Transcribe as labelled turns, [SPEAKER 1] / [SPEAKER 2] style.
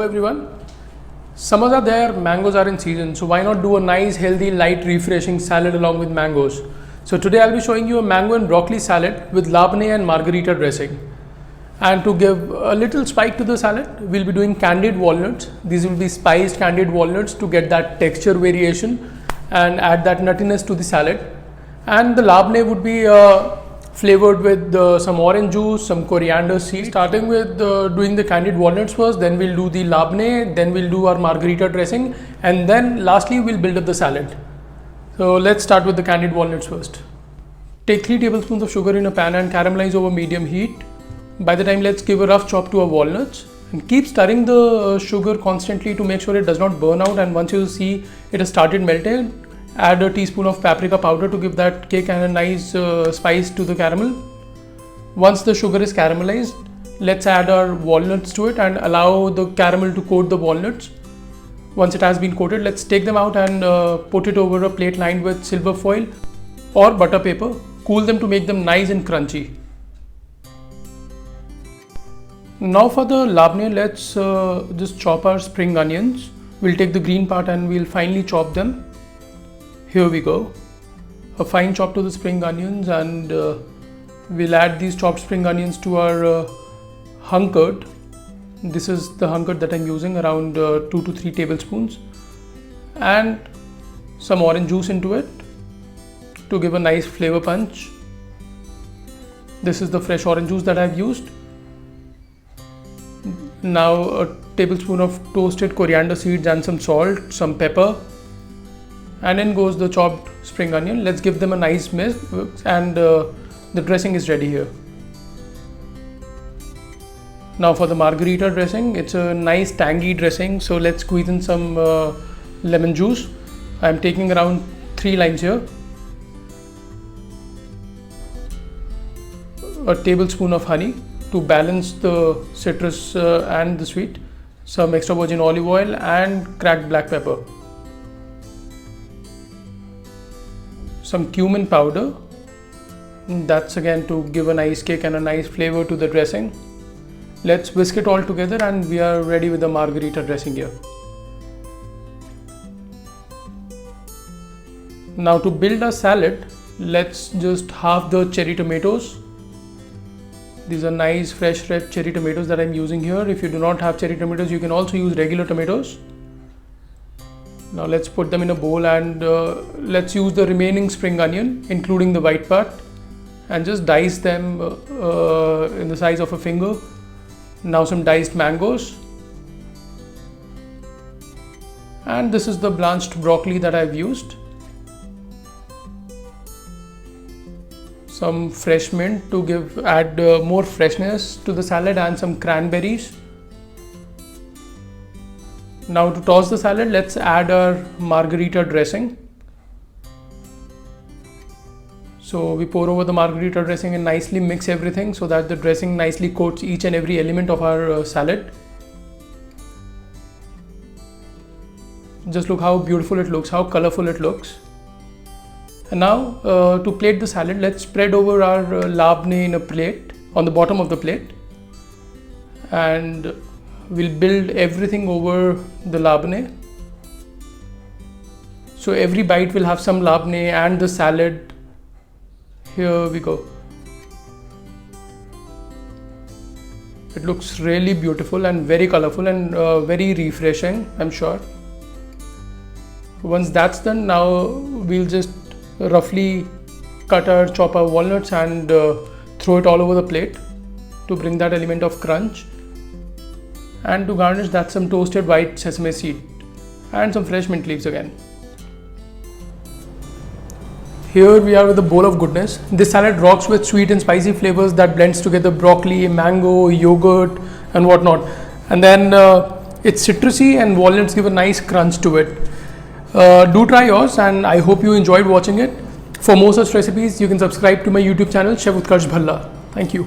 [SPEAKER 1] everyone. Summers are there, mangoes are in season, so why not do a nice, healthy, light, refreshing salad along with mangoes? So today I'll be showing you a mango and broccoli salad with labneh and margarita dressing. And to give a little spike to the salad, we'll be doing candied walnuts. These will be spiced candied walnuts to get that texture variation and add that nuttiness to the salad. And the labneh would be flavored with some orange juice, some coriander seeds. Starting with doing the candied walnuts first, then we'll do the labneh, then we'll do our margarita dressing, and then lastly we'll build up the salad. So let's start with the candied walnuts first. Take 3 tablespoons of sugar in a pan and caramelize over medium heat. By the time, let's give a rough chop to our walnuts and keep stirring the sugar constantly to make sure it does not burn out. And once you see it has started melting, add a teaspoon of paprika powder to give that kick and a nice spice to the caramel. Once the sugar is caramelized, let's add our walnuts to it and allow the caramel to coat the walnuts. Once it has been coated, let's take them out and put it over a plate lined with silver foil or butter paper. Cool them to make them nice and crunchy. Now for the labneh, let's just chop our spring onions. We'll take the green part and we'll finely chop them. Here we go, a fine chop to the spring onions, and we'll add these chopped spring onions to our hung curd. This is the hung curd that I'm using, around 2 to 3 tablespoons, and some orange juice into it to give a nice flavor punch. This is the fresh orange juice that I've used. Now a tablespoon of toasted coriander seeds and some salt, some pepper. And in goes the chopped spring onion. Let's give them a nice mix, and the dressing is ready here. Now for the margarita dressing, it's a nice tangy dressing, so let's squeeze in some lemon juice. I'm taking around 3 limes here. A tablespoon of honey to balance the citrus and the sweet. Some extra virgin olive oil and cracked black pepper. Some cumin powder, that's again to give a nice kick and a nice flavor to the dressing. Let's whisk it all together and we are ready with the margarita dressing here. Now to build a salad, let's just halve the cherry tomatoes. These are nice fresh red cherry tomatoes that I'm using here. If you do not have cherry tomatoes, you can also use regular tomatoes. Now let's put them in a bowl and let's use the remaining spring onion, including the white part, and just dice them in the size of a finger. Now some diced mangoes, and this is the blanched broccoli that I've used. Some fresh mint to add more freshness to the salad, and some cranberries. Now to toss the salad, let's add our margarita dressing. So we pour over the margarita dressing and nicely mix everything so that the dressing nicely coats each and every element of our salad. Just look how beautiful it looks, how colorful it looks. And now to plate the salad, let's spread over our labneh in a plate, on the bottom of the plate. And we'll build everything over the labneh. So every bite will have some labneh and the salad. Here we go. It looks really beautiful and very colorful and very refreshing, I'm sure. Once that's done, now we'll just roughly chop our walnuts and throw it all over the plate to bring that element of crunch. And to garnish, that's some toasted white sesame seed and some fresh mint leaves again. Here we are with a bowl of goodness. This salad rocks with sweet and spicy flavors that blends together broccoli, mango, yogurt and whatnot. And then it's citrusy and walnuts give a nice crunch to it. Do try yours, and I hope you enjoyed watching it. For more such recipes, you can subscribe to my YouTube channel, Chef Utkarsh Bhalla. Thank you.